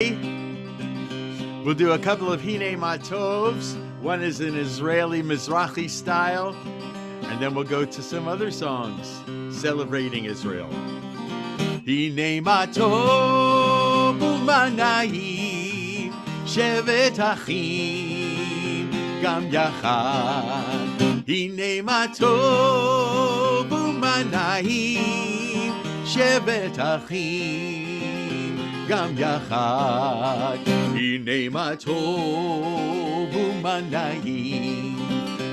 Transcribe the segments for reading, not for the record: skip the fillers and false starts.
We'll do a couple of Hine Matovs. One is in Israeli Mizrahi style, and then we'll go to some other songs celebrating Israel. Hine Matov u'manayim shevet achim gam yachad. Hine Matov u'manayim shevet achim gam yachad. Hine matov u'manayim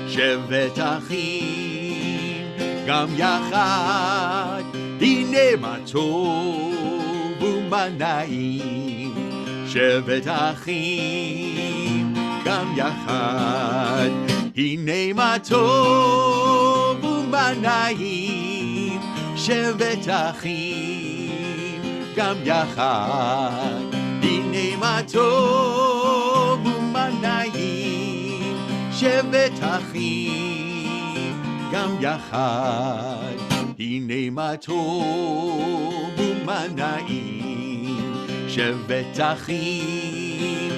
shevet achim gam yachad. Hine matov u'manayim shevet achim gam yachad. Hine matov u'manayim shevet achim gam yachad. Hine matov u'manayim shevet achim gam yachad. Hine matov u'manayim shevet achim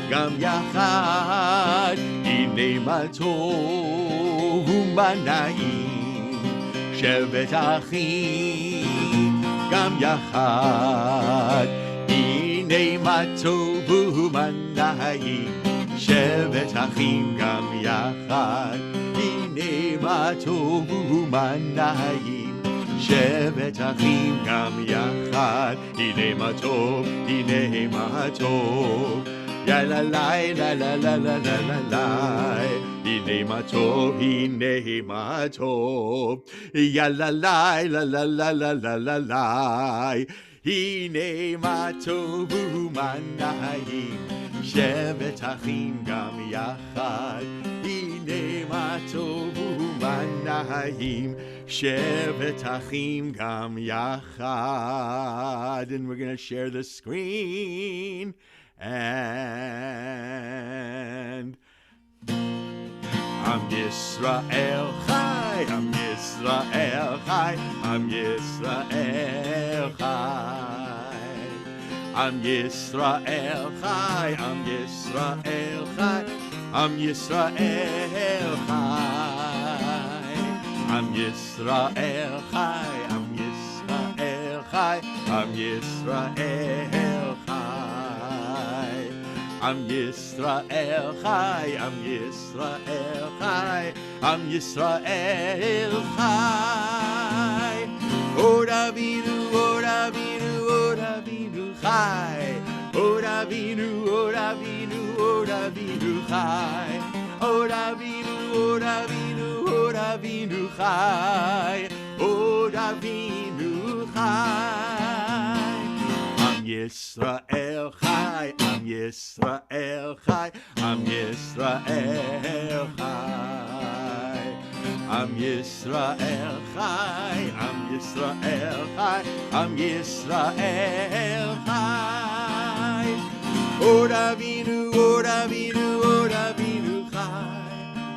gam yachad. Hine matov u'manayim shevet achim gam yachad. Hine matov u'manayim shevet achim gam yachad. Hine matov u'manayim shevet achim gam yachad. Hine matov ya la la la la la la la la la. Hine matov ya la la la la la la la la la. Hine matov u'manayim shevet achim gam yachad. Hine matov u'manayim shevet achim gam yachad. And we're going to share the screen. And Am Yisrael Chai, Am Yisrael Chai, Am Yisrael Chai, Am Yisrael Chai, Am Yisrael Chai, Am Yisrael Chai, Am Yisrael Chai, Am Yisrael Chai, Am Yisrael Chai. Am Yisrael Chai, Am Yisrael Chai, Am Yisrael Chai. Od Avinu, Od Avinu, Od Avinu Chai. Od Avinu, Od Avinu, Od Avinu Chai. Od Avinu, Od Avinu, Od Avinu Chai. Od Avinu Chai. Am Yisrael Chai, Am Yisrael Chai, Am Yisrael Chai, Am Yisrael Chai, Am Yisrael Chai, Am Yisrael Chai. Od Avinu, Od Avinu, Od Avinu Chai.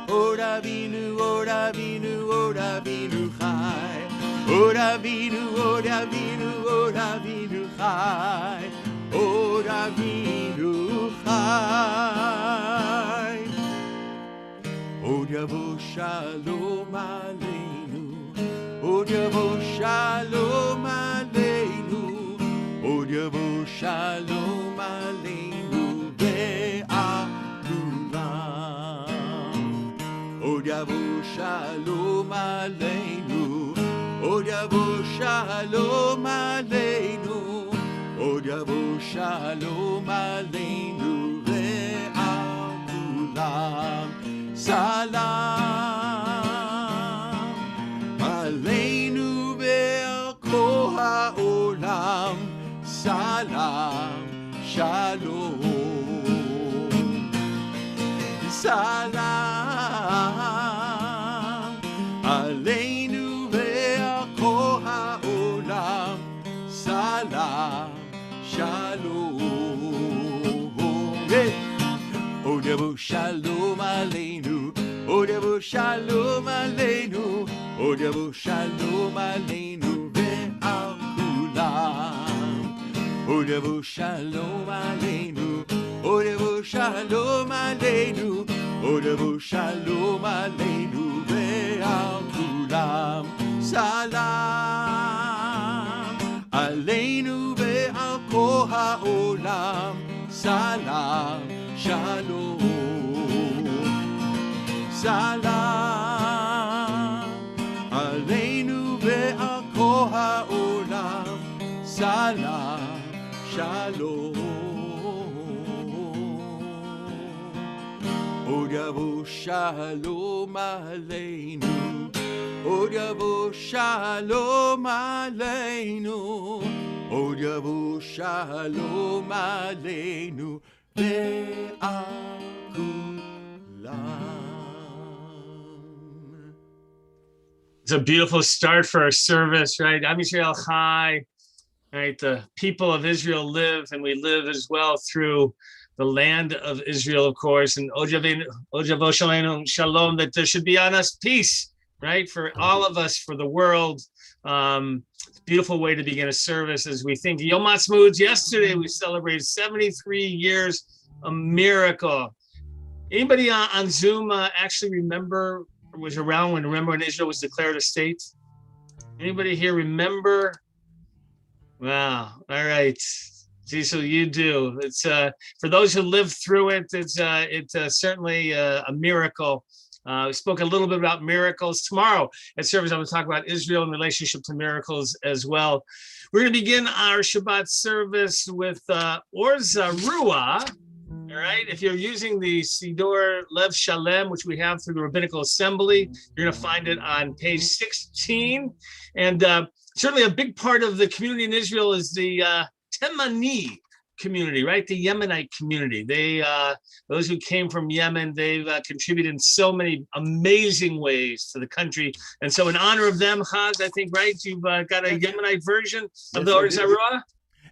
Od Avinu, Od Avinu, Od Avinu Chai. Od Avinu, Od Avinu, Od Avinu Chai. Od Avinu Chai. Od Yavo Shalom Aleinu. Od Yavo Shalom Aleinu. Od Yavo Shalom Aleinu ve'akulam. Od Yavo Shalom Aleinu. Od Yavo Shalom Aleinu. Od Yavo Shalom Aleinu ve'akulam. Salam Aleinu ve'al kol ha'olam. Salam Shalom. Salam Aleinu ve'al kol ha'olam. Salam Shalom. Od Yavo Shalom Aleinu. Od Yavo Shalom Aleinu. Od Yavo Shalom Aleinu ve'al kulam. Odevu Shalom Aleinu, Odevu Shalom Aleinu, Odevu Shalom Aleinu ve'al kulam salam, Aleinu ve'al kol ha'olam salam, shalom, salam, Aleinu ve'al kol ha'olam salam, shalom. Od yavo shalom aleinu, Od yavo shalom aleinu, Od yavo shalom aleinu ve'al kulam. It's a beautiful start for our service, right? Am Yisrael Chai, right? The people of Israel live, and we live as well through the land of Israel, of course. And Od Yavo Shalom, that there should be on us peace, right? For all of us, for the world. Beautiful way to begin a service as we think Yom Ha'atzmaut. Yesterday, we celebrated 73 years, a miracle. Anybody on Zoom actually remember, was around when Israel was declared a state? Anybody here remember? Wow. All right. See, so you do. It's for those who lived through it. It's certainly a miracle. We spoke a little bit about miracles. Tomorrow at service, I'm going to talk about Israel in relationship to miracles as well. We're going to begin our Shabbat service with Or Zarua. All right. If you're using the Siddur Lev Shalem, which we have through the Rabbinical Assembly, you're going to find it on page 16. And certainly a big part of the community in Israel is the Temani community, right? The Yemenite community. They, those who came from Yemen, they've contributed in so many amazing ways to the country. And so in honor of them, Chaz, I think, right? You've got a Yemenite version of the Or Zarua?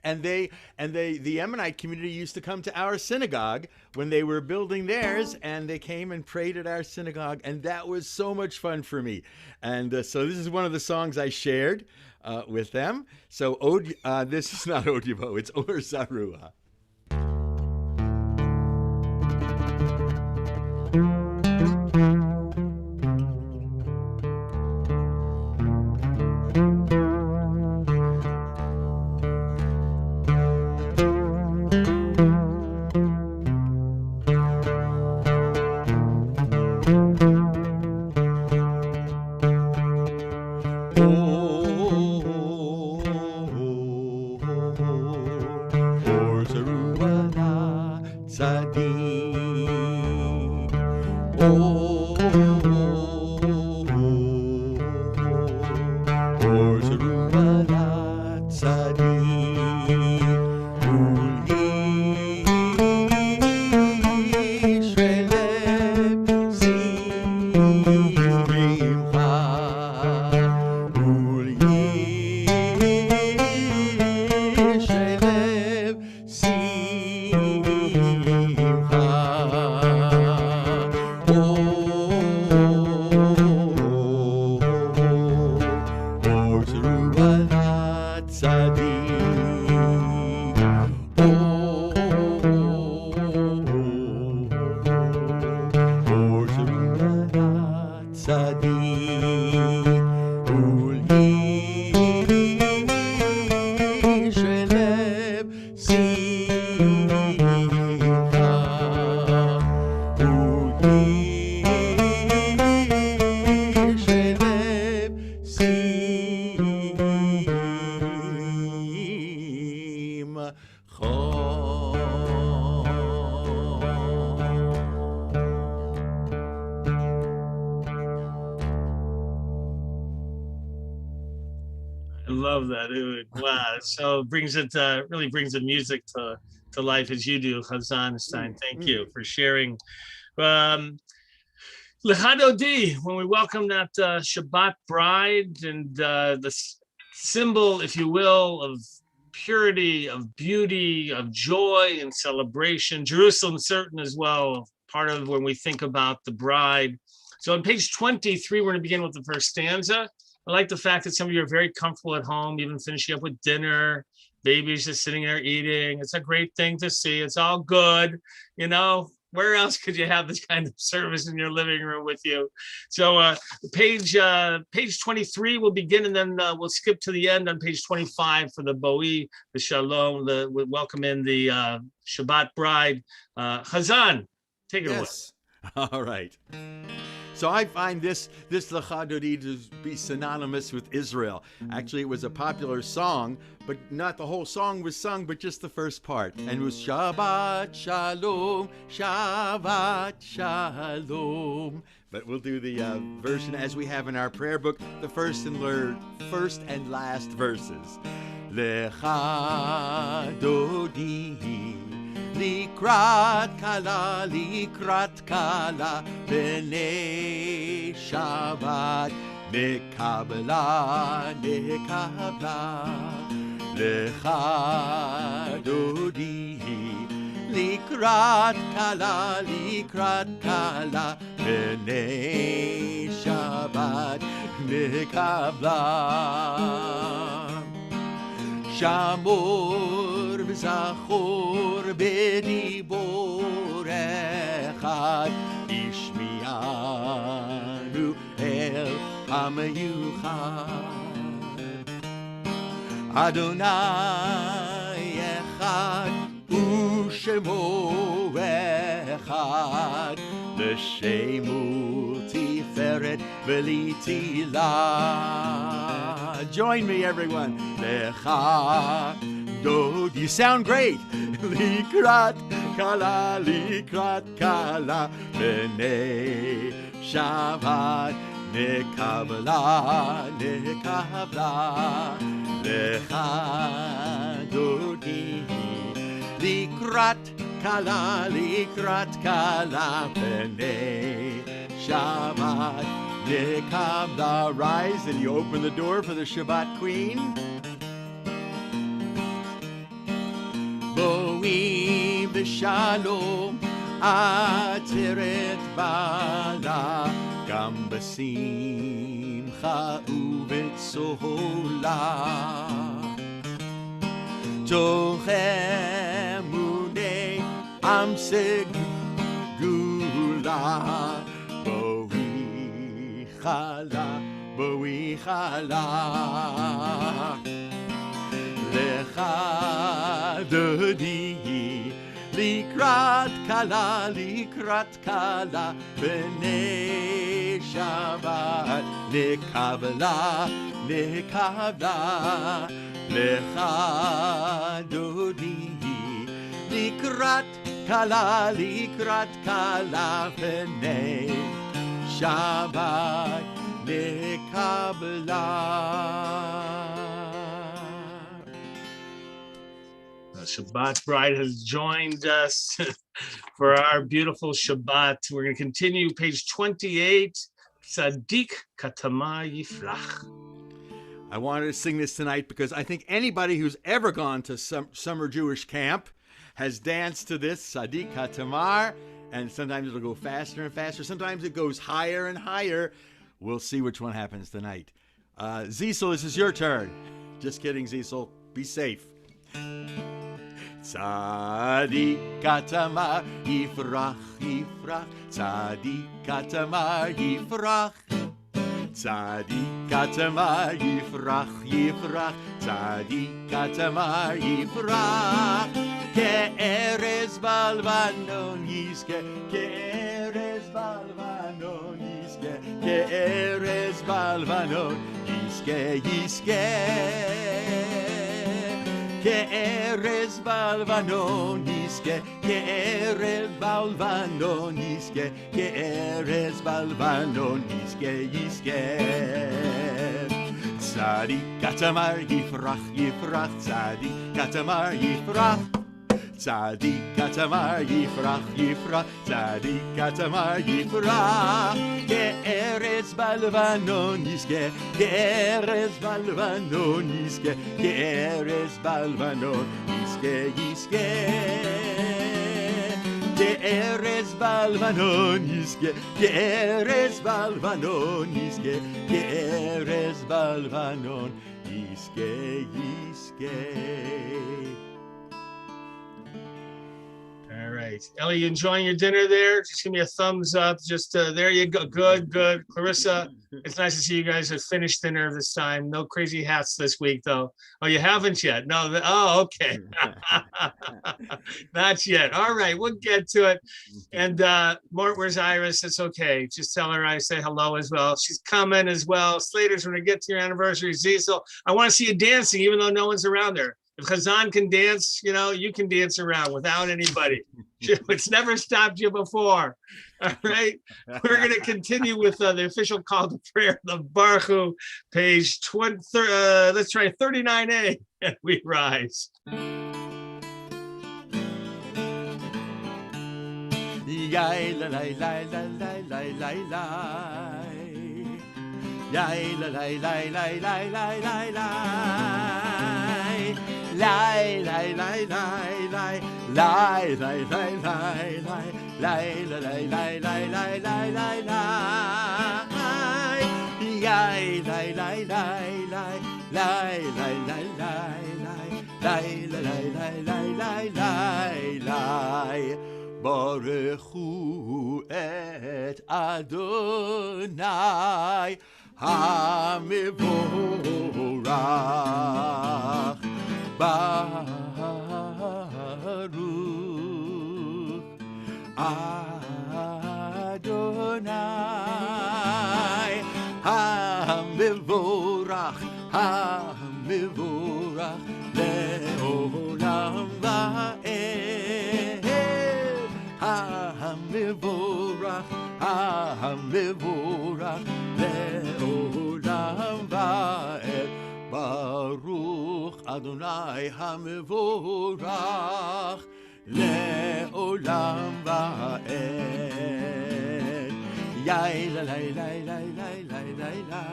And the Yemenite community used to come to our synagogue when they were building theirs, and they came and prayed at our synagogue, and that was so much fun for me. And so this is one of the songs I shared with them. So this is not Od Yavo, it's Or Zarua. Love that. Wow. So brings it really brings the music to life as you do, Chazan Stein. Thank you for sharing. L'chadodi, when we welcome that Shabbat bride and the symbol, if you will, of purity, of beauty, of joy and celebration. Jerusalem certain as well, part of when we think about the bride. So on page 23, we're going to begin with the first stanza. I like the fact that some of you are very comfortable at home, even finishing up with dinner, babies just sitting there eating. It's a great thing to see. It's all good. Where else could you have this kind of service in your living room with you? So page 23 will begin, and then we'll skip to the end on page 25 for the Bo'i, the Shalom, we welcome in the Shabbat bride. Hazan, take it away. All right. So I find this Lecha Dodi to be synonymous with Israel. Actually, it was a popular song, but not the whole song was sung, but just the first part. And it was Shabbat Shalom, Shabbat Shalom. But we'll do the version as we have in our prayer book, the first and last verses. Lecha Dodi. Likrat kala, b'nei Shabbat, nekabla, lecha dodi. Likrat kala, b'nei Shabbat, nekabla. Shamor v'zachor b'dibor echad ishmianu el hamiyuchad Adonai echad u'shemo echad l'shemu tiferet v'litila. Join me, everyone. Lecha Dodi. You sound great. Likrat kala, b'nei Shabbat, nekabla. Lecha Dodi. Likrat kala, b'nei Shabbat, nekabla. Rise and you open the door for the Shabbat Queen. Bo'i v'shalom ateret bala gam b'simcha u'b'tzola toch emunei am segula Bo'i chala Lecha Dodi. Likrat kala, b'nei Shabbat, nekabla. Lecha Dodi. Likrat kala, b'nei Shabbat, nekabla. Shabbat bride has joined us for our beautiful Shabbat. We're going to continue page 28, Tzadik Katama Yifrach. I wanted to sing this tonight because I think anybody who's ever gone to summer Jewish camp has danced to this, Tzadik Katamar, and sometimes it'll go faster and faster. Sometimes it goes higher and higher. We'll see which one happens tonight. Zisel, this is your turn. Just kidding, Zisel. Be safe. Tzadik Katamar Yifrach, Tzadik Katamar Yifrach, Tzadik Katamar Yifrach, Tzadik Katamar Yifrach, Ke'erez balvanon yizke, Ke'erez balvanon yizke, Ke'erez balvanon yizke. Ke'erez balvanon yizke, Ke'erez balvanon yizke, Ke'erez balvanon yizke. Tzadik Katamar Yifrach, Tzadik Katamar Yifrach, Tzadik Katamar Yifrach, Tzadik Katamar Yifrach, Ke'erez balvanon yizke, Ke'erez balvanon yizke, Ke'erez balvanon yizke. Ke'erez balvanon yizke, Ke'erez balvanon yizke, Ke'erez balvanon yizke. Yiske, Yiske. All right. Ellie, you enjoying your dinner there? Just give me a thumbs up. Just there you go. Good, good. Clarissa, it's nice to see you guys have finished dinner this time. No crazy hats this week, though. Oh, you haven't yet? No. Oh, okay. Not yet. All right. We'll get to it. And Mort, where's Iris? It's okay. Just tell her I say hello as well. She's coming as well. Slater's when we get to your anniversary. Ziesel, I want to see you dancing, even though no one's around there. If Chazan can dance, you know, you can dance around without anybody. It's never stopped you before. All right. We're going to continue with the official call to prayer, the Baruch Hu, page 20, let's try 39a, and we rise. Yai la la la la la la la la. Yai la la la la la la la la. Lie, lie, lie, lie, lie, lie, lie, lie, lie, lie, lie, lie, lie, lie, lie, lie, lie, lie. Yai, lie, lie, lie, lie, lie, lie, lie, lie, lie, lie, lie, lie, lie, lie, lie. Baruch Hu et Adonai HaMevorach Baruch Adonai HaMevorach HaMevorach Le'olam va'ed HaMevorach HaMevorach Le'olam va'ed Baruch Adonai HaMevorach Le'olam va'ed. Yai la la la la la la la la.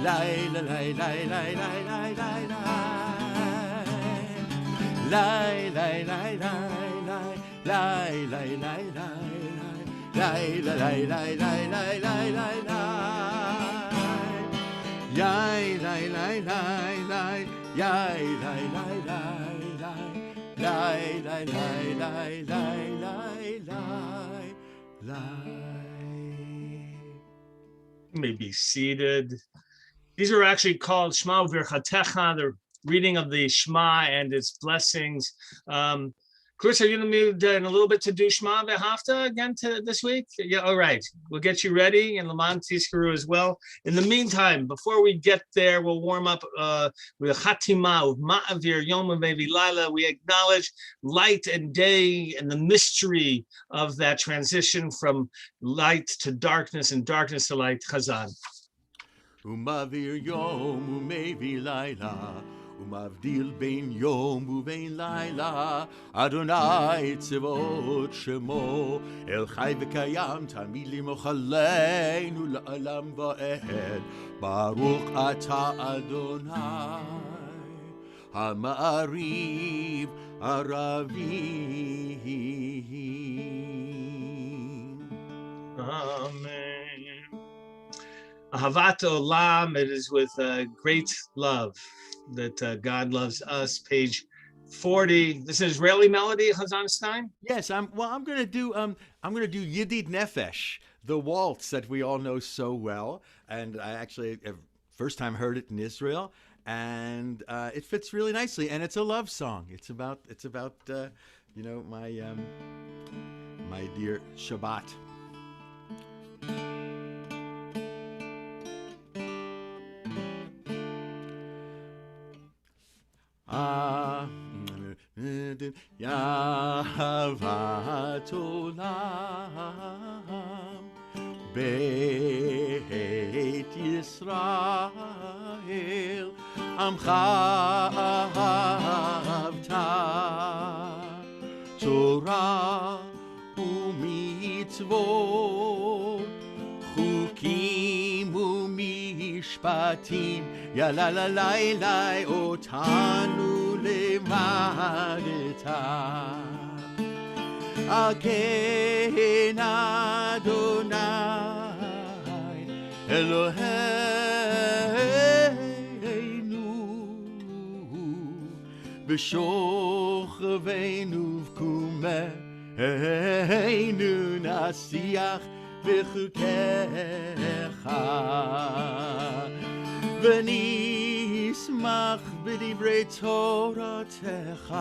Yai la la la la la la la la. Yai la la la la la la la la. Yai la la la la la la la la. Yai, lai, lai, lai, lai, yai, lai, lai, lai, lai, lai, lai, lai, lai, lai, lai, lai. You may be seated. These are actually called Shema U'Virchatecha, the reading of the Shema and its blessings. Chris, are you going to move in a little bit to do Shema V'Hafta again this week? Yeah, all right. We'll get you ready, and Laman Tizkaru as well. In the meantime, before we get there, we'll warm up with Chatima of Ma'avir Yom Vevi Laila. We acknowledge light and day and the mystery of that transition from light to darkness and darkness to light. Chazan. Umavir Yom Umevi Laila. ומבדיל בין יום ובין לילה, אדוני צבאות שמו, אל חי וקיים תמיד למחלנו לעולם ועד, ברוך אתה אדוני, המעריב ערבים. Amen. Ahavat Olam, it is with great love that God loves us. Page 40. This is Israeli melody, Chazan Stein. Yes, I'm going to do Yidid Nefesh, the waltz that we all know so well, and I actually first time heard it in Israel, and it fits really nicely, and it's a love song. It's about you know, my dear Shabbat. Yahavat Olam Beit Yisrael Amcha Ahavta Torah u'mitzvot Chukim u'mishpatim Yalalalai otanu למדתה אכן אדוני אלוהינו בשוכבנו ובקומנו נשיח בחוקיך ונשמח בדברי תורתך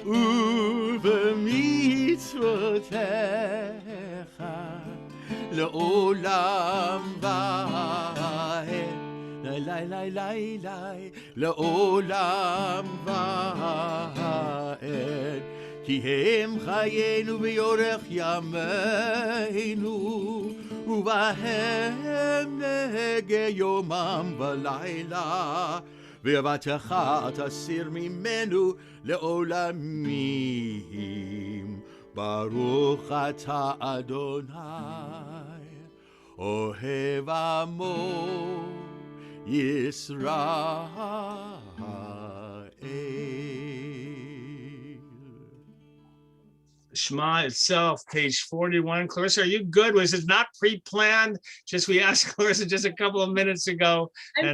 ובמצוותיך לעולם ועד לעולם ועד כי הם חיינו ביורך ימינו ובהם נגע יומם ולילה ואהבתך תסיר ממנו לעולמים ברוך אתה אדוני אוהב עמו Yisrael. Shema itself, page 41. Clarissa, are you good? Was it not pre-planned? Just we asked Clarissa just a couple of minutes ago. I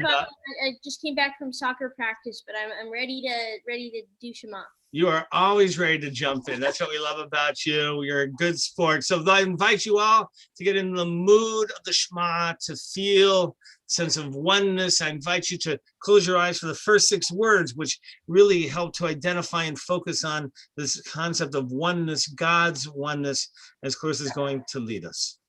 just came back from soccer practice, but I'm ready to do Shema. You are always ready to jump in. That's what we love about you. You're a good sport. So I invite you all to get in the mood of the Shema, to feel a sense of oneness. I invite you to close your eyes for the first 6 words, which really help to identify and focus on this concept of oneness, God's oneness, as Clarissa is going to lead us.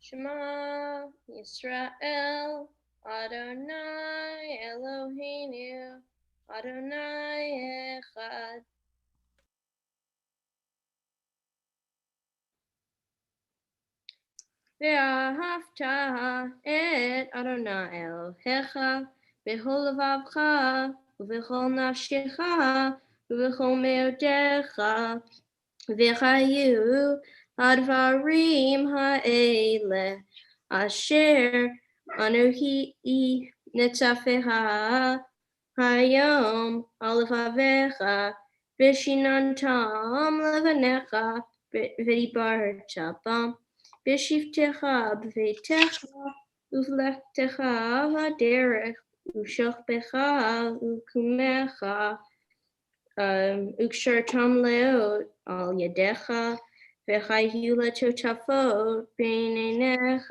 Shema Yisrael, Adonai Eloheinu, Adonai Echad. ואהבת את אדוני אלוהיך בכל לבבך ובכל נפשך ובכל מאודך וחיו הדברים האלה אשר אנוכי נצפך היום על לבביך ושיננתם לבניך ודיברת בם בשבתך בביתך ובלכתך בדרך ושוכבך וקומך וקשרתם לאות על ידיך וחיו לטוטפות בין עיניך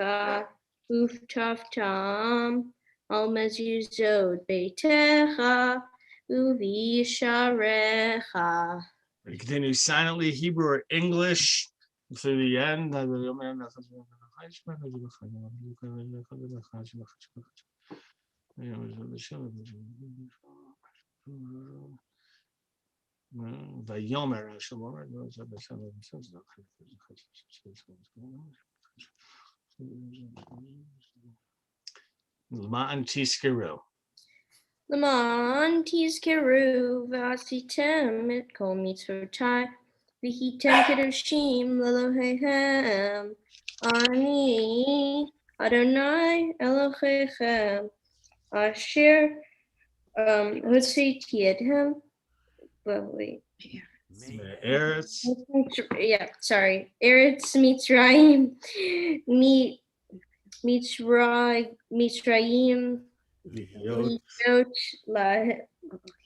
וכתבתם על מזוזות ביתך ובישעריך. We continue silently, Hebrew or English, through the end. L'ma'an tizkeru. למען תזכרו ועשיתם את כל מצוותיי והייתם קדושים לאלוהיכם אני אדוני אלוהיכם אשר הוצאתי אתכם Eretz. Eretz Mitzrayim Mitzrayim Leot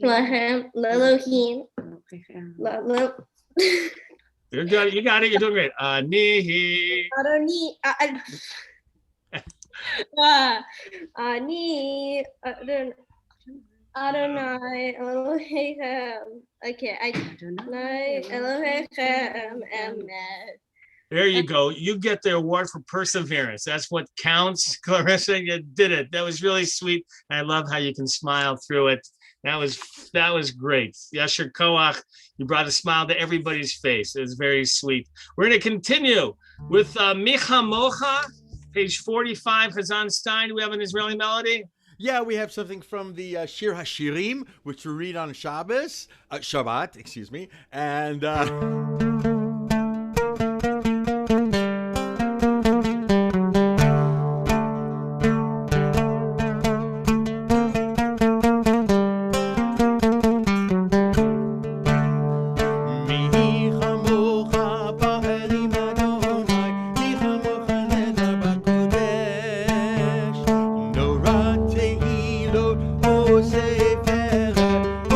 Lahem Lelohim. You got it. You're doing great. Ani Adonai Elohim. Okay, Adonai Elohim. Amen. There you go. You get the award for perseverance. That's what counts, Clarissa. You did it. That was really sweet. I love how you can smile through it. That was great. Yasher Koach, you brought a smile to everybody's face. It was very sweet. We're going to continue with Micha Mocha, page 45, Hazan Stein. Do we have an Israeli melody? Yeah, we have something from the Shir HaShirim, which we read on Shabbat, excuse me, and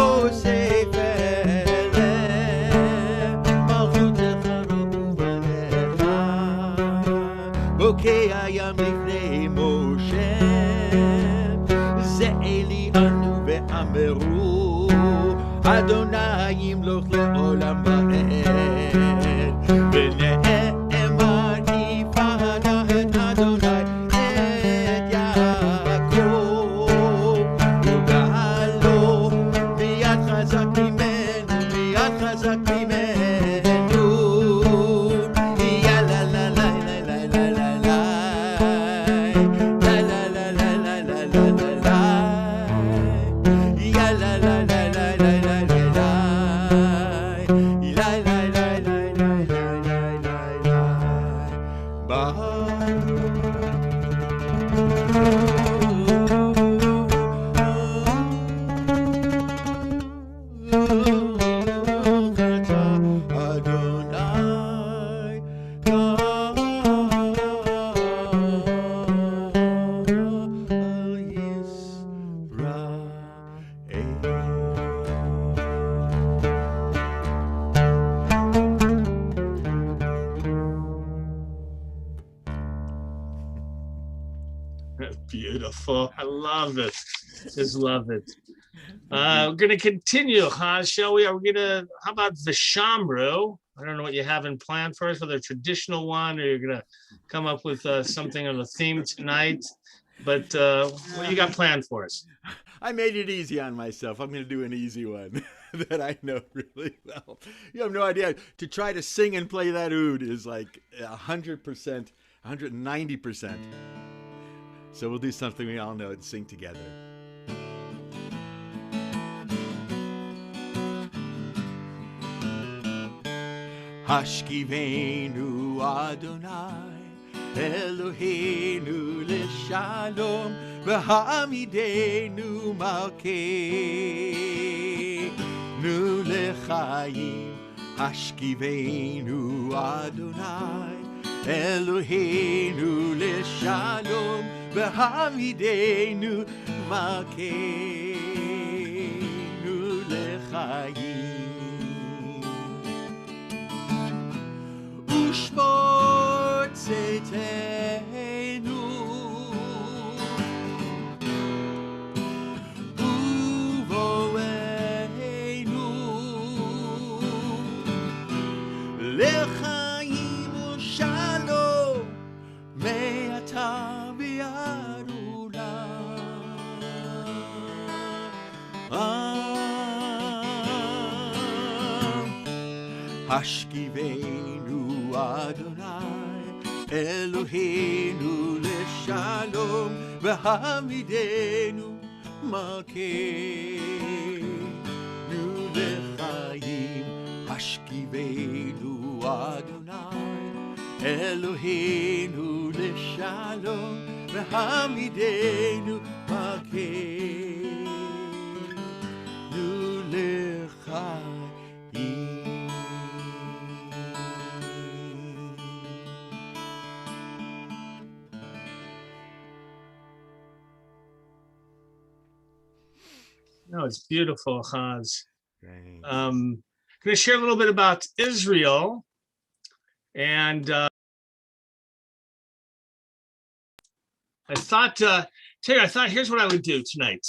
Ose ימלוך לעולם ועד. ונאמר יפדה את אדוני את יעקב, וגאלו מיד חזק ממנו, מיד חזק ממנו. יא לה לה לה לה לה לה לה לה לה לה לה לה לה לה לה לה. יא לה לה לה לה לה לה לה לה. לה לה לה לה לה לה לה לה. ברוך אתה אדוני כל Beautiful. I love it. Just love it. We're going to continue, huh? Shall we? Are we going to, how about the Shamru? I don't know what you have in plan for us, whether a traditional one or you're going to come up with something on the theme tonight. But what do you got planned for us? I made it easy on myself. I'm going to do an easy one that I know really well. You have no idea. To try to sing and play that oud is like 100%, 190%. So we'll do something we all know and sing together. Hashkivenu Adonai Eloheinu leshalom v'hamidenu malkeinu lechaim. Hashkivenu Adonai Eloheinu leshalom v'hamidenu malkeinu lechaim. Ushmor tzeitenu uvoenu lechaim u'shalom me'ata v'ad ulam. Hashkivenu Adonai Eloheinu leshalom v'hamidenu malkeinu lechaim. Hashkivenu Adonai Eloheinu leshalom v'hamidenu malkeinu lechaim. No, it's beautiful, Chaz. Right. I'm going to share a little bit about Israel. And I thought, Terry, here's what I would do tonight.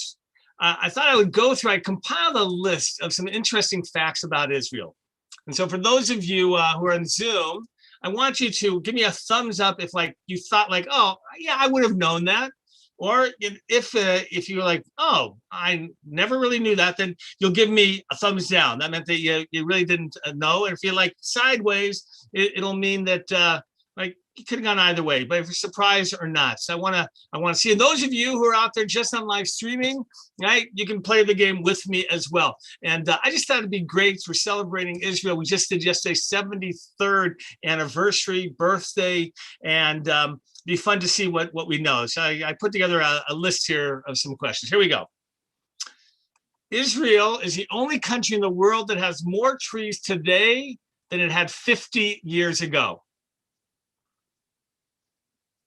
I thought I would go through, I compiled a list of some interesting facts about Israel. And so for those of you who are on Zoom, I want you to give me a thumbs up if like you thought like, oh, yeah, I would have known that. Or if you're like, oh, I never really knew that, then you'll give me a thumbs down. That meant that you really didn't know. And if you're like sideways, it'll mean that like you could have gone either way, but if you're surprised or not. So I want to see. And those of you who are out there just on live streaming, right, you can play the game with me as well. And I just thought it'd be great. We're celebrating Israel. We just did a 73rd anniversary birthday, and be fun to see what we know. So I put together a list here of some questions. Here we go. Israel is the only country in the world that has more trees today than it had 50 years ago.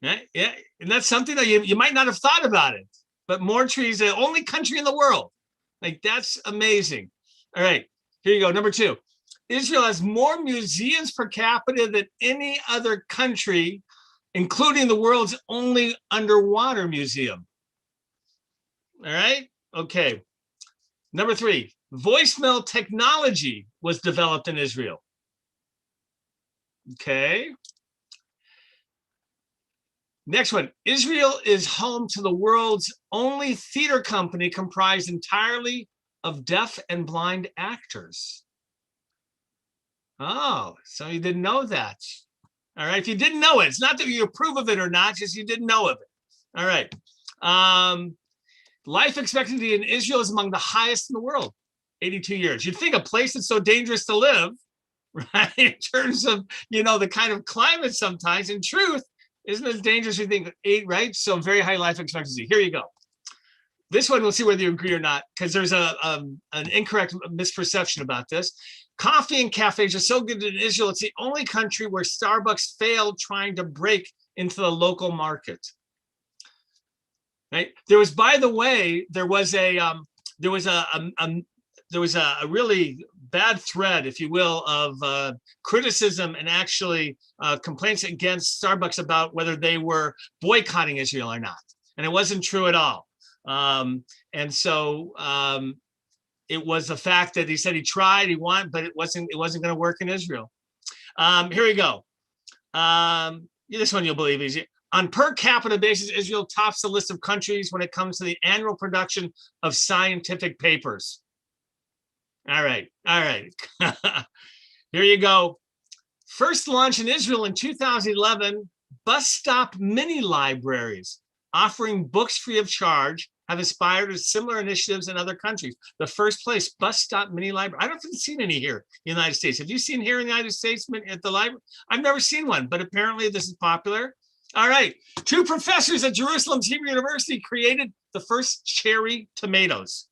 Yeah, and that's something that you might not have thought about it, but more trees, the only country in the world. Like, that's amazing. All right, here you go. Number 2, Israel has more museums per capita than any other country, including the world's only underwater museum. All right, okay. Number 3, Voicemail technology was developed in Israel. Okay. Next one. Israel is home to the world's only theater company comprised entirely of deaf and blind actors. Oh, so you didn't know that. All right. If you didn't know it, it's not that you approve of it or not, just you didn't know of it. All right. Life expectancy in Israel is among the highest in the world, 82 years. You'd think a place that's so dangerous to live, right, in terms of, the kind of climate sometimes, in truth, isn't as dangerous as you think, right? So very high life expectancy. Here you go. This one, we'll see whether you agree or not, because there's an incorrect misperception about this. Coffee and cafes are so good in Israel, it's the only country where Starbucks failed trying to break into the local market. Right? There was, by the way, there was a really bad thread, if you will, of criticism and actually complaints against Starbucks about whether they were boycotting Israel or not, and it wasn't true at all. And so it was the fact that he said he tried, he wanted, but it wasn't going to work in Israel. Here we go. This one you'll believe is on per capita basis, Israel tops the list of countries when it comes to the annual production of scientific papers. All right. Here you go. First launched in Israel in 2011, bus stop mini libraries offering books free of charge have inspired similar initiatives in other countries. The first place, bus stop mini library. I don't think I've seen any here in the United States. Have you seen here in the United States at the library? I've never seen one, but apparently this is popular. All right. 2 professors at Jerusalem's Hebrew University created the first cherry tomatoes.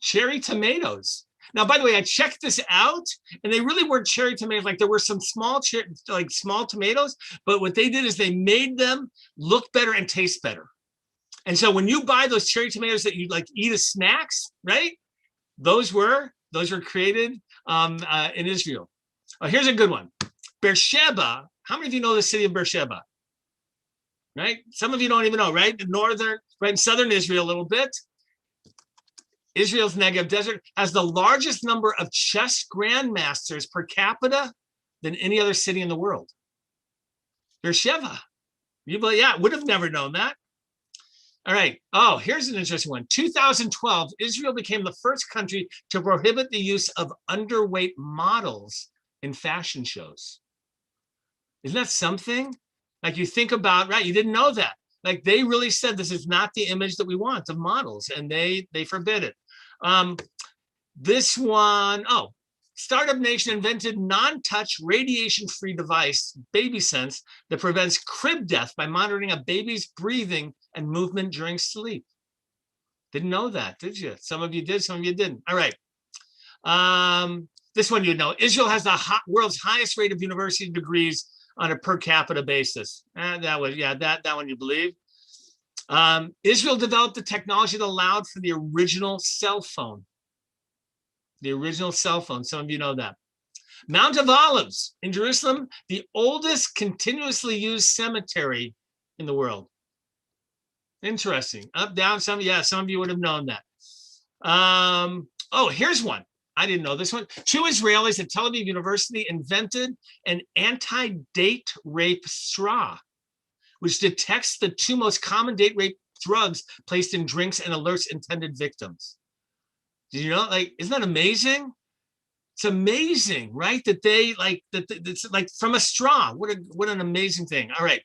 Cherry tomatoes. Now, by the way, I checked this out, and they really weren't cherry tomatoes. Like there were some small tomatoes, but what they did is they made them look better and taste better. And so when you buy those cherry tomatoes that you eat as snacks, right? Those were created in Israel. Oh, here's a good one. Beersheba. How many of you know the city of Beersheba? Right? Some of you don't even know, right? In southern Israel a little bit. Israel's Negev Desert has the largest number of chess grandmasters per capita than any other city in the world. Beersheba. Would have never known that. All right. Oh, here's an interesting one. 2012, Israel became the first country to prohibit the use of underweight models in fashion shows. Isn't that something? Like you think about, right? You didn't know that. Like they really said this is not the image that we want of models, and they forbid it. This one, Startup Nation invented non-touch radiation-free device, BabySense, that prevents crib death by monitoring a baby's breathing and movement during sleep. Didn't know that, did you? Some of you did, some of you didn't. All right. This one you know. Israel has the world's highest rate of university degrees on a per capita basis. That one you believe. Israel developed the technology that allowed for the original cell phone. The original cell phone. Some of you know that. Mount of Olives in Jerusalem, the oldest continuously used cemetery in the world. Interesting. Up, down, some of you would have known that. Here's one. I didn't know this one. 2 Israelis at Tel Aviv University invented an anti-date rape straw, which detects the 2 most common date rape drugs placed in drinks and alerts intended victims. Did you know? Isn't that amazing? It's amazing, right? That they it's like from a straw. What an amazing thing. All right.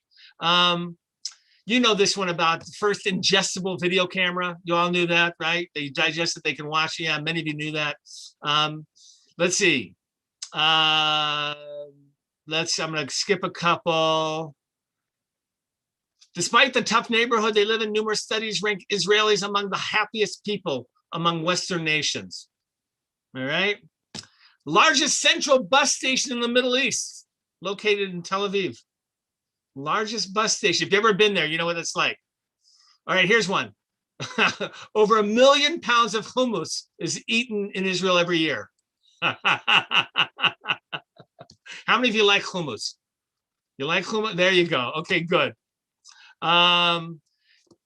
You know this one about the first ingestible video camera. You all knew that, right? They digest it, they can watch. Yeah, many of you knew that. Let's see. I'm going to skip a couple. Despite the tough neighborhood they live in, numerous studies rank Israelis among the happiest people among Western nations. All right. Largest central bus station in the Middle East, located in Tel Aviv. Largest bus station. If you've ever been there, you know what it's like. All right, here's one. Over 1 million pounds of hummus is eaten in Israel every year. How many of you like hummus? You like hummus? There you go. Okay, good.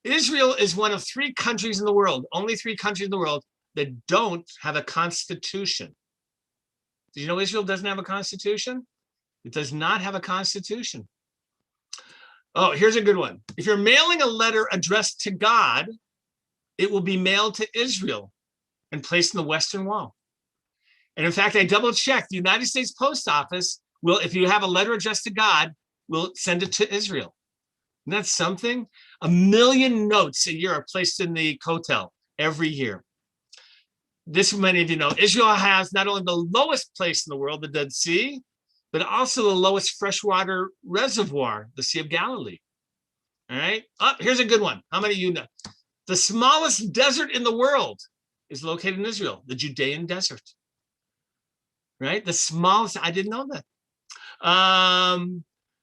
Israel is one of 3 countries in the world, only 3 countries in the world, that don't have a constitution. Did you know Israel doesn't have a constitution? It does not have a constitution. Oh, here's a good one. If you're mailing a letter addressed to God, it will be mailed to Israel and placed in the Western Wall. And in fact, I double checked. The United States Post Office will, if you have a letter addressed to God, will send it to Israel. Isn't that something? 1 million notes a year are placed in the Kotel every year. This, many of you know, Israel has not only the lowest place in the world, the Dead Sea, but also the lowest freshwater reservoir, the Sea of Galilee. All right. Oh, here's a good one. How many of you know? The smallest desert in the world is located in Israel, the Judean desert. Right? The smallest, I didn't know that.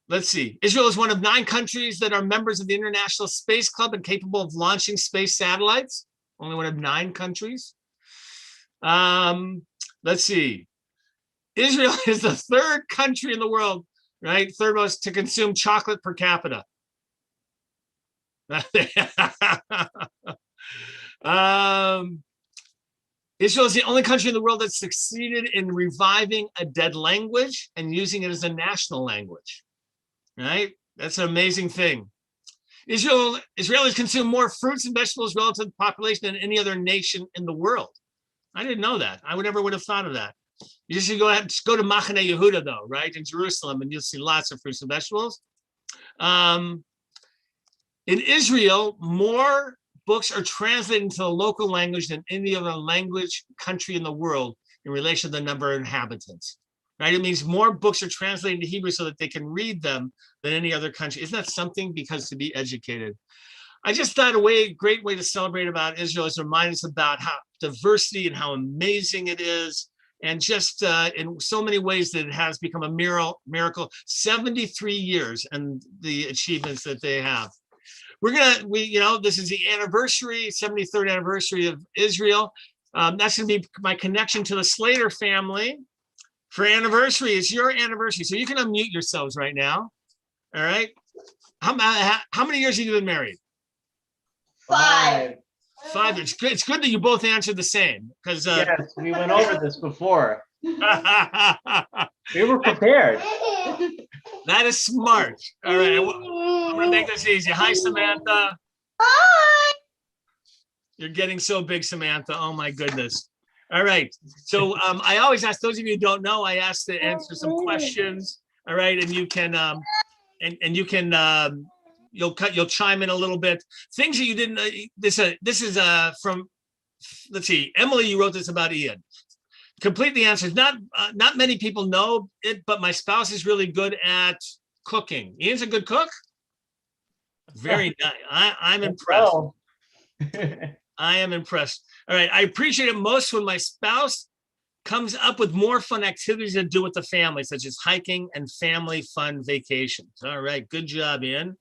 Let's see. Israel is one of 9 countries that are members of the International Space Club and capable of launching space satellites. Only one of 9 countries. Let's see. Israel is the 3rd country in the world, right? 3rd most to consume chocolate per capita. Israel is the only country in the world that succeeded in reviving a dead language and using it as a national language, right? That's an amazing thing. Israelis consume more fruits and vegetables relative to the population than any other nation in the world. I didn't know that. I never would have thought of that. You just go ahead, just go to Machane Yehuda though, right? In Jerusalem, and you'll see lots of fruits and vegetables. In Israel, more books are translated into the local language than any other language country in the world in relation to the number of inhabitants, right? It means more books are translated into Hebrew so that they can read them than any other country. Isn't that something? Because to be educated. I just thought a great way to celebrate about Israel is to remind us about how diversity and how amazing it is. And just in so many ways that it has become a miracle, 73 years and the achievements that they have. This is the anniversary, 73rd anniversary of Israel. That's going to be my connection to the Slater family. For anniversary, it's your anniversary. So you can unmute yourselves right now. All right. How many years have you been married? 5. 5. It's good that you both answered the same because yes, we went over this before. We were prepared. That is smart. All right, I'm gonna make this easy. Hi, Samantha. Hi. You're getting so big, Samantha. Oh my goodness. All right. So I always ask those of you who don't know. I ask to answer some questions. All right, and you can you'll chime in a little bit. Things that you didn't. This is from. Let's see, Emily. You wrote this about Ian. Complete the answers. Not many people know it, but my spouse is really good at cooking. Ian's a good cook. Very nice. I'm impressed. I am impressed. All right. I appreciate it most when my spouse comes up with more fun activities to do with the family, such as hiking and family fun vacations. All right. Good job, Ian.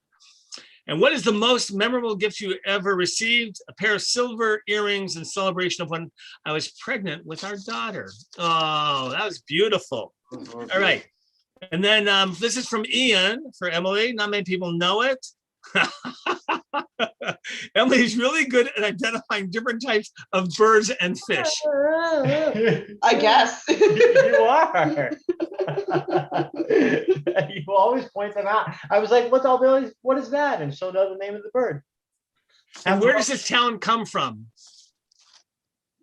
And what is the most memorable gift you ever received? A pair of silver earrings in celebration of when I was pregnant with our daughter. Oh, that was beautiful. All right. And then this is from Ian for Emily. Not many people know it. Emily's really good at identifying different types of birds and fish. I guess. You are. You always point them out. I was like, what is that? And she'll know the name of the bird. And where does this town come from?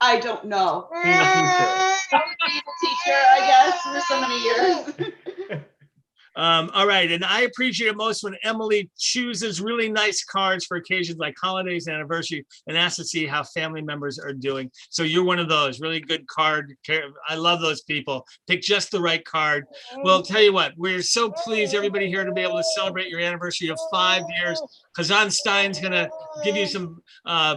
I don't know. Being a teacher. Being a teacher, I guess, for so many years. All right, and I appreciate it most when Emily chooses really nice cards for occasions like holidays and anniversary and asks to see how family members are doing. So you're one of those really good card. I love those people. Pick just the right card. Well, tell you what, we're so pleased everybody here to be able to celebrate your anniversary of 5 years. Kazan Stein's gonna give you some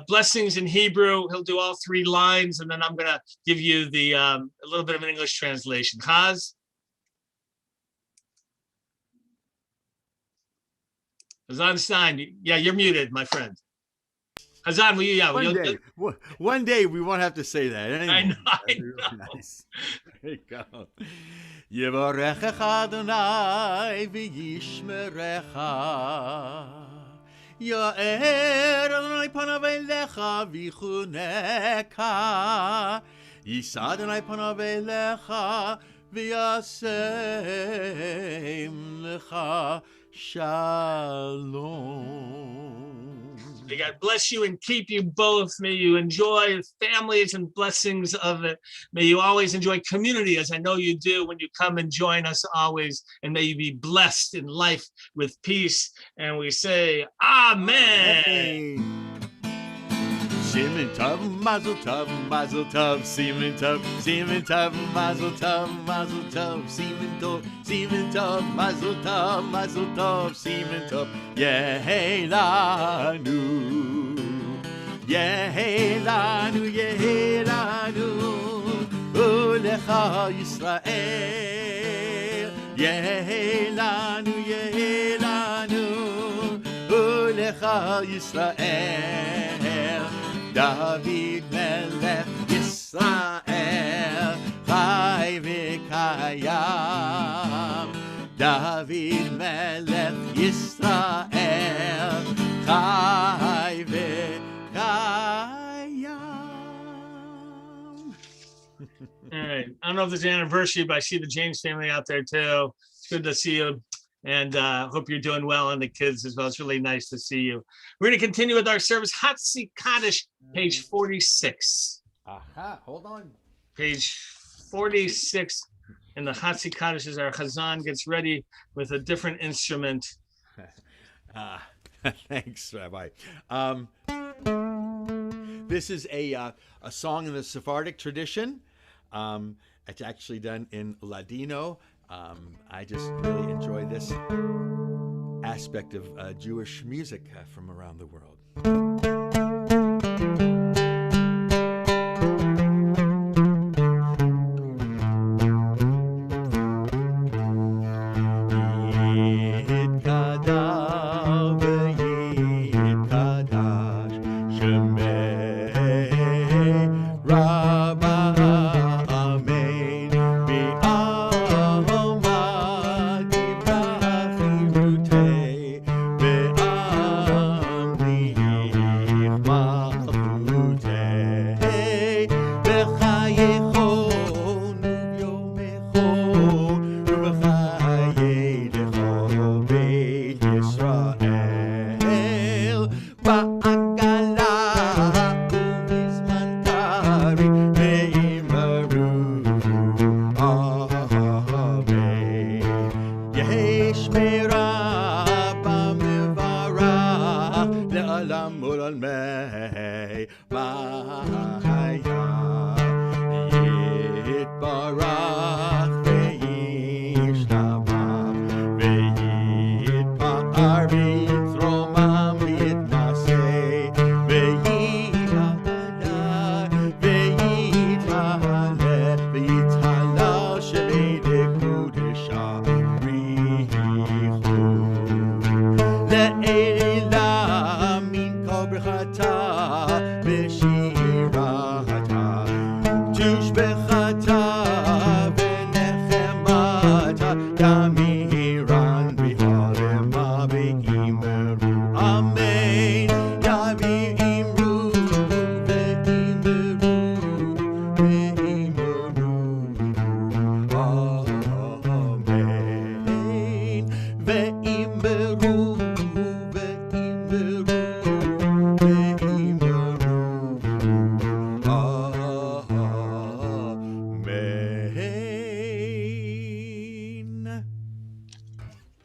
blessings in Hebrew. He'll do all 3 lines, and then I'm gonna give you the a little bit of an English translation. Kaz? Hazan Stein, yeah, you're muted, my friend. Hazan, will you? Yeah, one day we won't have to say that anymore. I know. Really nice. There you go. Yevarechecha Adonai v'yishmerecha. יאר אדוני פניו אליך ויחונקה. יישא אדוני פניו אליך וישם לך shalom. May God bless you and keep you both. May you enjoy families and blessings of it. May you always enjoy community, as I know you do when you come and join us always. And may you be blessed in life with peace. And we say, Amen. Simen tov, mazel tov, mazel tov, simen tov, mazel tov, mazel tov, simen tov, mazel tov, mazel tov, simen tov, yehelanu, yehelanu, yehelanu, ulecha Yisrael, yehelanu, yehelanu, ulecha Yisrael. David Melech Yisrael, Chai v'kayam. David Melech Yisrael, Chai v'kayam. All right. I don't know if there's an anniversary, but I see the James family out there too. It's good to see you. And hope you're doing well, and the kids as well. It's really nice to see you. We're going to continue with our service. Hatzi Kaddish, page 46. Aha, hold on. Page 46 in the Hatzi Kaddish as our Chazan gets ready with a different instrument. Thanks, Rabbi. This is a song in the Sephardic tradition. It's actually done in Ladino. I just really enjoy this aspect of Jewish music from around the world.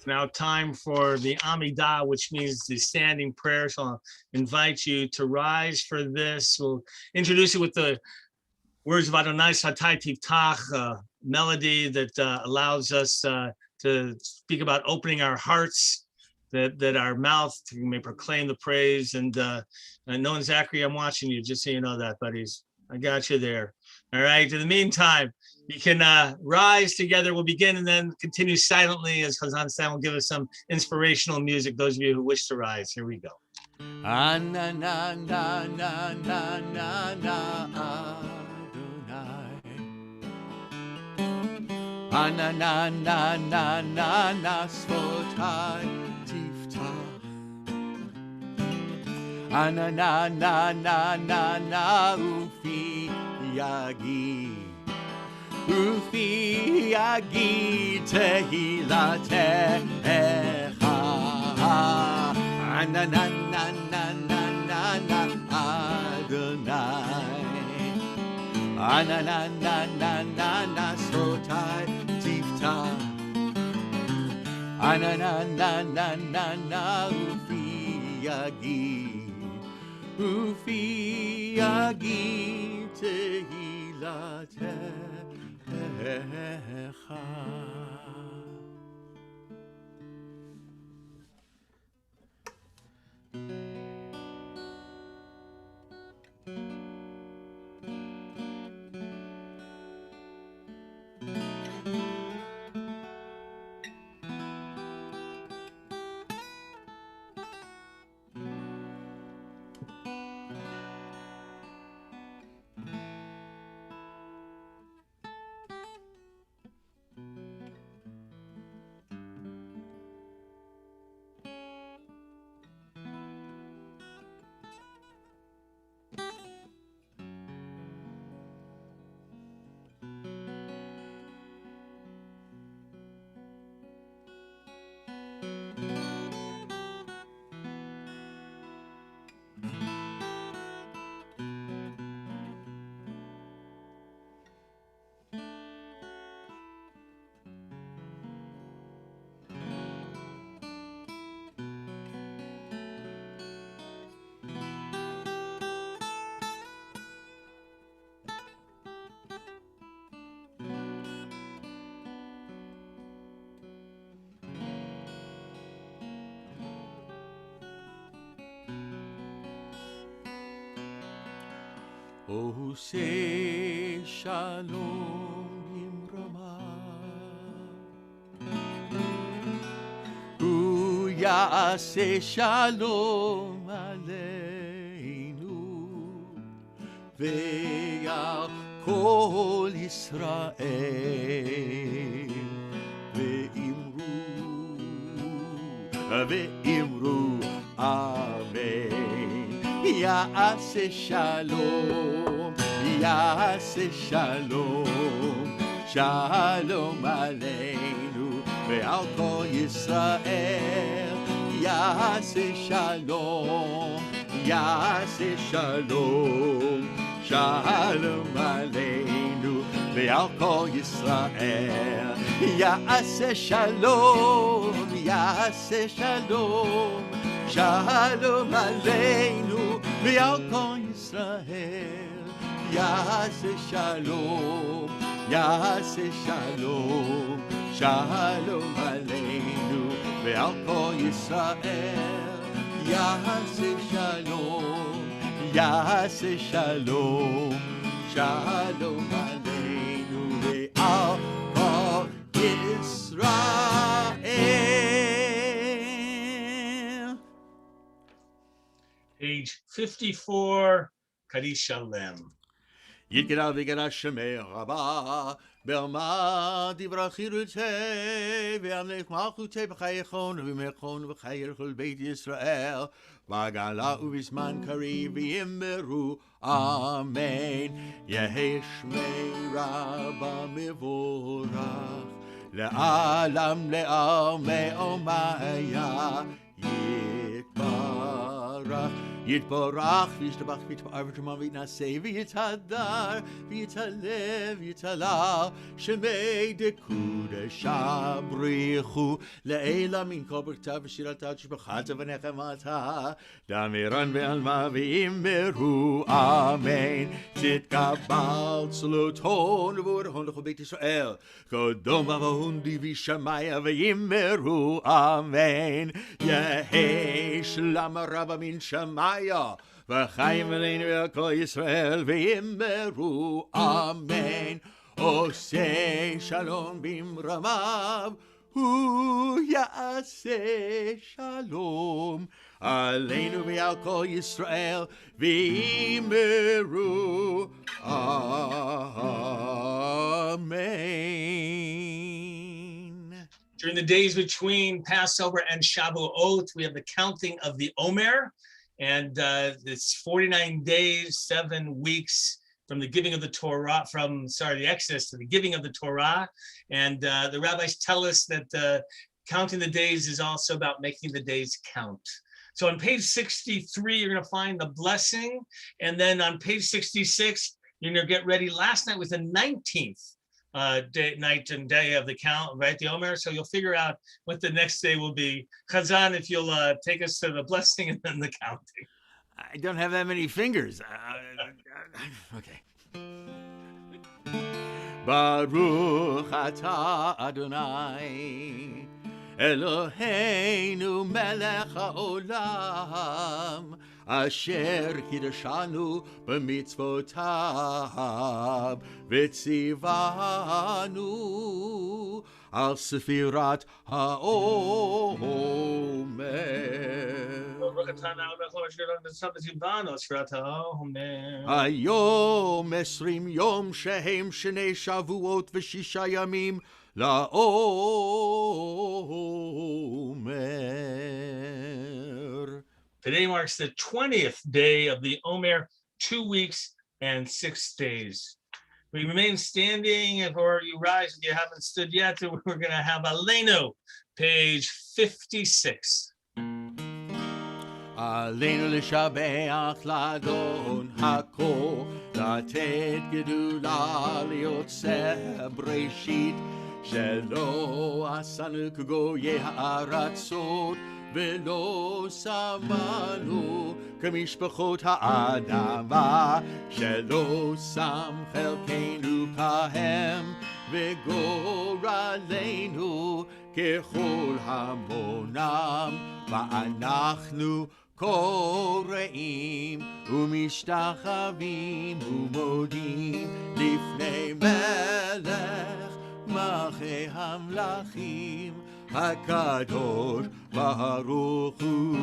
Now time for the Amidah, which means the standing prayer. So I'll invite you to rise for this. We'll introduce it with the words of Adonai Satai Tiftach, melody that allows us to speak about opening our hearts, that our mouth may proclaim the praise. And knowing Zachary, I'm watching you, just so you know that, buddies. I got you there. All right. In the meantime, you can rise together. We'll begin and then continue silently as Chazan Sam will give us some inspirational music. Those of you who wish to rise, here we go. Na na na na na na na na na na na na Sfotai Tiftach na na na na na na ufi yagi tehilatecha na na na na na na na Adonai na na na na na na sotai tifta na na na na na na ufi yagi tehilatecha. Oh, say shalom imrama. Ya'aseh shalom aleinu ve'al kol Yisrael ve'imru amen. Ya'aseh shalom, Ya'aseh shalom, shalom aleinu ve'al kol Yisrael. Ya'aseh shalom, Ya'aseh shalom, shalom aleinu ve'al kol Yisrael. Ya'aseh shalom, Ya'aseh shalom, shalom aleinu ve'al kol Yisrael. Ya'aseh shalom, Ya'aseh shalom, shalom aleinu ve'al kol Yisrael. Ya'aseh shalom, Ya'aseh shalom, shalom aleinu ve'al kol Yisrael. Page 54, Kaddish Shalem. יתגדל ויגדל שמי רבה, ברמה דברה חירותי, וימלך מלכותי בחייכון ובמלכון ובחיי כל בית ישראל, בגלה ובזמן קריב ויאמרו אמן. יהי שמי רבה מבורך, לעלם לעלמי אומיה יתברך. יתברך וישתבח ויתפאר ותרומה ויתנשא ויתהדר ויתהלל ויתהלל שמי דקודשה בריחו לעילה מן כל ברכתה ושירתה ושבחתה ונחמתה דמירן ועלמה ואמרו אמן. תתקבל צלותון ובורחון לכל בית ישראל קדום ואבהון דיבי שמיה ואמרו אמן. יהי שלום רבה מן שמיה וחיים עלינו ועל כל ישראל ואמרו אמן. עושה שלום במרמיו הוא יעשה שלום עלינו ועל כל ישראל ואמרו amen. During the days between Passover and Shavuot, we have the counting of the Omer. And it's 49 days, 7 weeks from the giving of the Torah, the Exodus to the giving of the Torah. And the rabbis tell us that counting the days is also about making the days count. So on page 63, you're going to find the blessing. And then on page 66, you're going to get ready. Last night was the 19th night and day of the count, right? The Omer. So you'll figure out what the next day will be. Chazan, if you'll take us to the blessing and then the counting. I don't have that many fingers. Okay. Baruch atah Adonai Eloheinu melech haolam asher kiddushanu b'mitzvotav v'tzivanu al sefirat haomer. היום 20 יום שהם 2 שבועות ו6 ימים לעומר. Today marks the 20th day of the Omer, 2 weeks and 6 days. We remain standing, or you rise if you haven't stood yet. We're going to have Aleinu, page 56. עלינו לשבח לאדון הכל, לתת גדולה ליוצא בראשית, שלא עשנו כגויי הארצות, ולא שמנו כמשפחות האדמה, שלא שם חלקנו כהם, וגורלנו ככל המונם, ואנחנו קוראים ומשתחווים ומודים לפני מלך מלכי המלכים הקדוש ברוך הוא,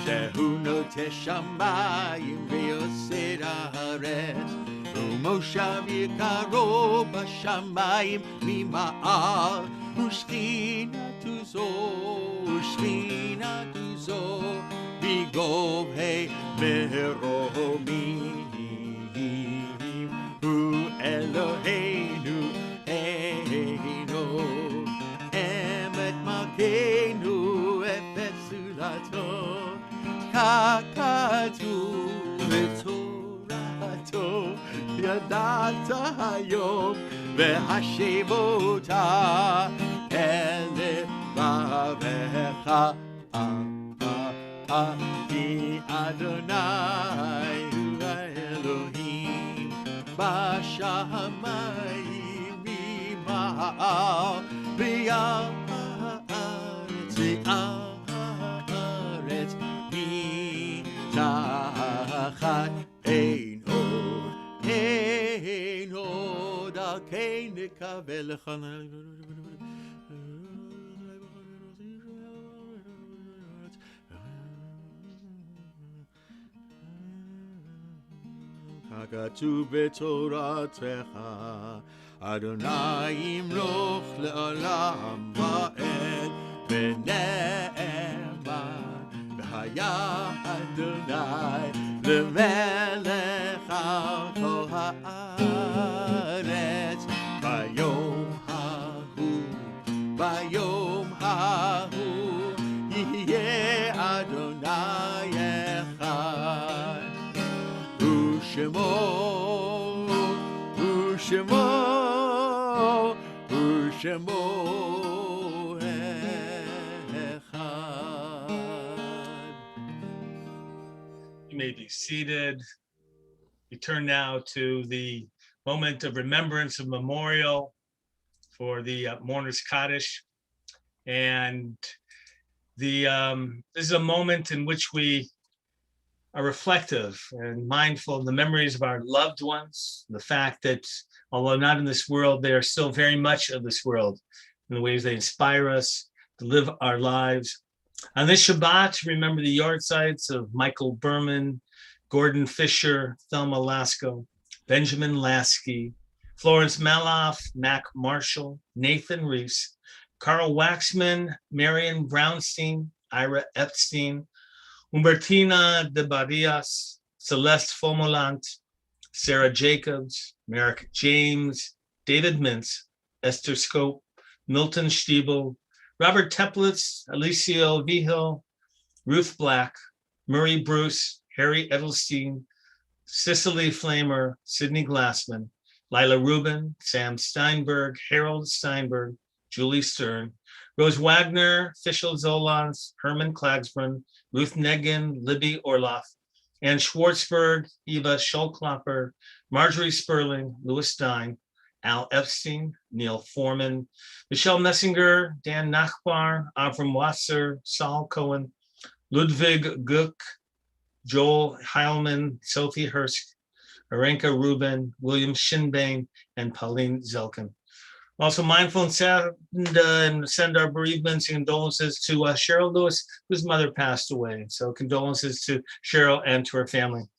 שהוא נוטה שמיים ויוסד הארץ, ומושב יקרו בשמיים ממעל, ושכינתו זו בגובהי מרומים. הוא אלוהינו אינו אמת מלכנו אפס זולתו, ככתוב בתורתו ידעת היום והשיבותה אל לבבך, כי אדוני הוא האלוהים בשמיים ממעל ועל הארץ מתחת. אין עוד על כן נקווה לך. ככתוב בתורתך, אדוני ימלוך לעולם ועד, ונאמן והיה אדוני למלך על כל הארץ. ביום ההוא יהיה אדוני אחד, ושמו אחד. You may be seated. We turn now to the moment of remembrance of memorial for the mourners Kaddish. And this is a moment in which we are reflective and mindful of the memories of our loved ones, the fact that although not in this world, they are still very much of this world in the ways they inspire us to live our lives. On this Shabbat, remember the yahrzeits of Michael Berman, Gordon Fisher, Thelma Lasko, Benjamin Lasky, Florence Maloff, Mac Marshall, Nathan Reese, Carl Waxman, Marion Brownstein, Ira Epstein, Humbertina de Barrias, Celeste Fomolant, Sarah Jacobs, Merrick James, David Mintz, Esther Scope, Milton Stiebel, Robert Teplitz, Alicio Vigil, Ruth Black, Murray Bruce, Harry Edelstein, Cicely Flamer, Sidney Glassman, Lila Rubin, Sam Steinberg, Harold Steinberg, Julie Stern, Rose Wagner, Fischel Zolans, Herman Klagsbrun, Ruth Negin, Libby Orloff, Ann Schwartzberg, Eva Schulklopper, Marjorie Sperling, Louis Stein, Al Epstein, Neil Foreman, Michelle Messinger, Dan Nachbar, Avram Wasser, Saul Cohen, Ludwig Guck, Joel Heilman, Sophie Hursk, Arenka Rubin, William Shinbane, and Pauline Zelkin. Also mindful and send our bereavements and condolences to Cheryl Lewis, whose mother passed away. So condolences to Cheryl and to her family.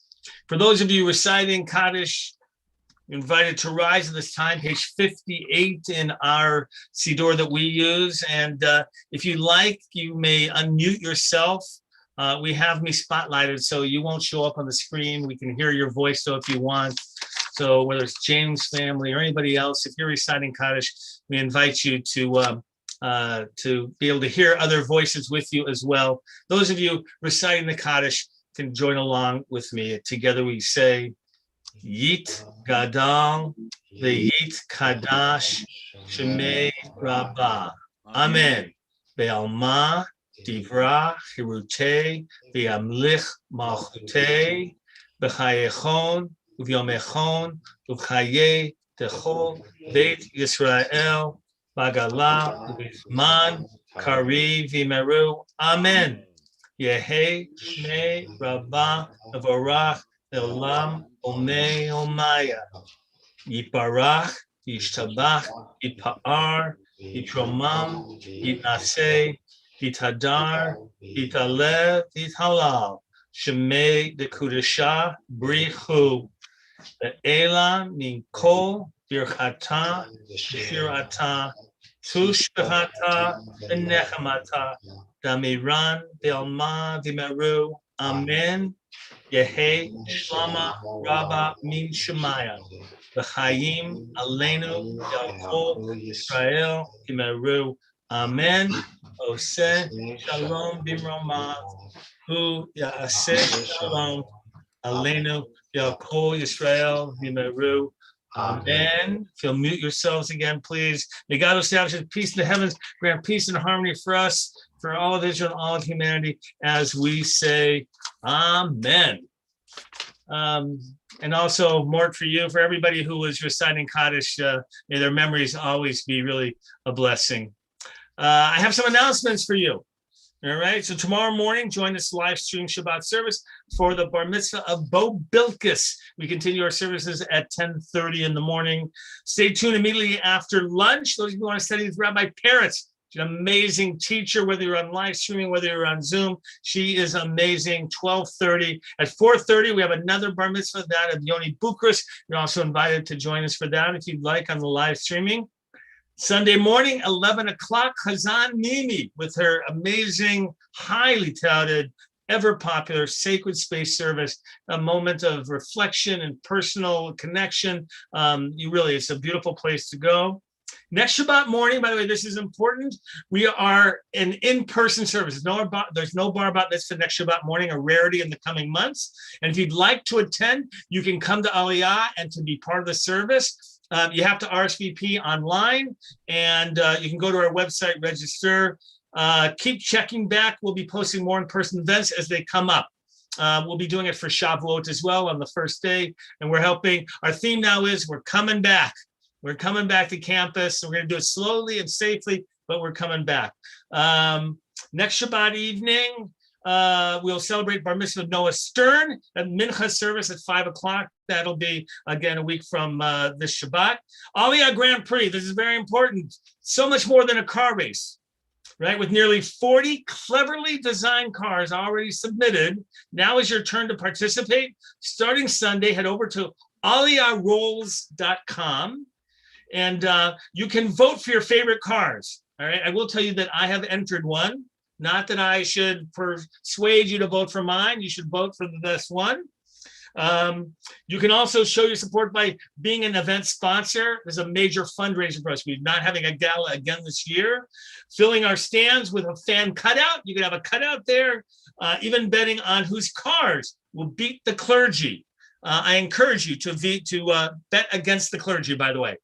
For those of you reciting Kaddish, you're invited to rise at this time, page 58 in our Siddur that we use. And if you like, you may unmute yourself. We have me spotlighted, so you won't show up on the screen. We can hear your voice, though, if you want. So whether it's James' family or anybody else, if you're reciting Kaddish, we invite you to be able to hear other voices with you as well. Those of you reciting the Kaddish can join along with me. Together we say, Yit Gadal ve'Yit Kadash Shemei Rabbah. Amen. Be'alma Divra Hirute Ve'amlich Malchute B'chayechon Uvyomechon Uvchaye Techol Beit Yisrael Bagala Uvizman Kari Vimeru. Amen. Yehe Shmei Rabbah Avorach Elam Omei Omaya. Yiparach Yishtabach Yipa'ar Yitromam Yitnaseh Yitadar Yitalev Yithalal Shemei de Kudesha Brichu Ve'ela Min Kol Birchata Shirata Tushbehata Benechamata Damiran Be'alma Vimeru. Amen. Yehe Shlama Rabba Min Shemaya V'chaim Aleinu Yalkol Israel Vimeru. Amen. Oseh Shalom Bimromav Hu Ya'aseh Shalom Aleinu Yalkol Yisrael Vimeru. Amen. If you'll mute yourselves again, please. May God establish His peace in the heavens, grant peace and harmony for us, for all of Israel and all of humanity, as we say, Amen. And also, Mort, for you, for everybody who was reciting Kaddish, may their memories always be really a blessing. I have some announcements for you. All right, so tomorrow morning, join us live stream Shabbat service for the bar mitzvah of Bo Bilkis. We continue our services at 10:30 in the morning. Stay tuned immediately after lunch. Those of you who want to study with Rabbi Peretz, she's an amazing teacher, whether you're on live streaming, whether you're on Zoom. She is amazing. 12:30. At 4:30, we have another bar mitzvah, that of Yoni Bukris. You're also invited to join us for that if you'd like on the live streaming. Sunday morning, 11 o'clock, Chazan Mimi with her amazing, highly touted, ever popular Sacred Space service, a moment of reflection and personal connection. It's a beautiful place to go. Next Shabbat morning, by the way, this is important. We are an in-person service. There's no bar bat mitzvah next Shabbat morning, a rarity in the coming months. And if you'd like to attend, you can come to Aliyah and to be part of the service. You have to RSVP online, and you can go to our website, register. Keep checking back. We'll be posting more in-person events as they come up. We'll be doing it for Shavuot as well on the first day, and we're helping. Our theme now is we're coming back. We're coming back to campus. We're going to do it slowly and safely, but we're coming back. Next Shabbat evening, we'll celebrate Bar Mitzvah of Noah Stern at Mincha service at 5 o'clock. That'll be, again, a week from this Shabbat. Aliyah Grand Prix, this is very important. So much more than a car race, right? With nearly 40 cleverly designed cars already submitted, now is your turn to participate. Starting Sunday, head over to aliyahrolls.com, and you can vote for your favorite cars, all right? I will tell you that I have entered one. Not that I should persuade you to vote for mine. You should vote for the best one. You can also show your support by being an event sponsor. There's a major fundraiser for us. We're not having a gala again this year. Filling our stands with a fan cutout. You can have a cutout there. Even betting on whose cars will beat the clergy. I encourage you to bet against the clergy, by the way.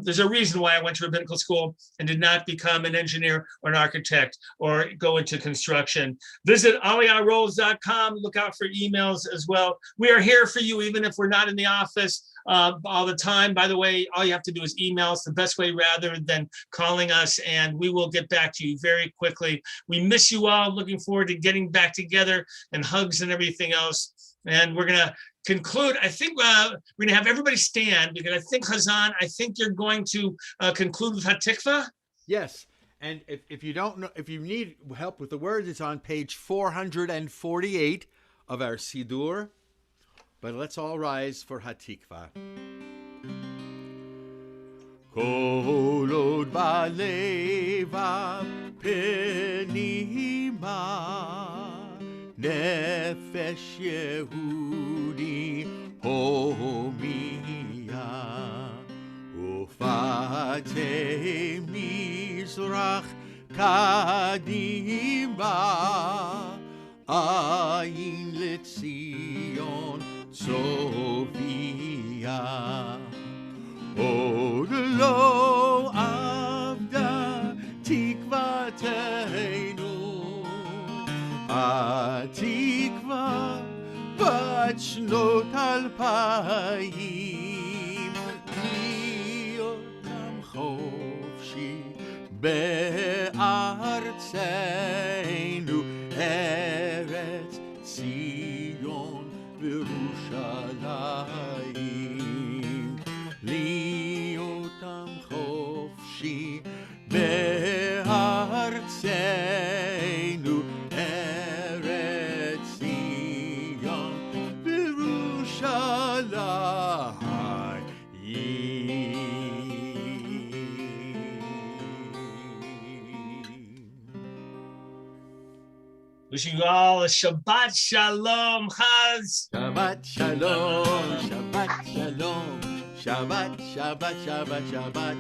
There's a reason why I went to rabbinical school and did not become an engineer or an architect or go into construction. Visit aliyahrolls.com. Look out for emails as well. We are here for you, even if we're not in the office all the time. By the way, all you have to do is email. It's the best way rather than calling us, and we will get back to you very quickly. We miss you all. Looking forward to getting back together and hugs and everything else. And we're going to conclude. I think we're going to have everybody stand because I think, Hazan, I think you're going to conclude with Hatikva. Yes. And if you don't know, if you need help with the words, it's on page 448 of our Sidur. But let's all rise for Hatikva. Kolod baleva penima nefesh Yehudi homiya ufate mizrach kadima ayin letzion Sophia. Od lo avda tikvateinu atikva bat shnot alpayim liyotam chofshi be'artzeinu eretz Zion Yerushalayim liyotam chofshi be'artzeinu eretz Zion Yerushalayim. Wishing you all a Shabbat Shalom, Chaz. Shabbat Shalom, Shabbat Shalom, Shabbat, Shabbat, Shabbat, Shabbat, Shabbat.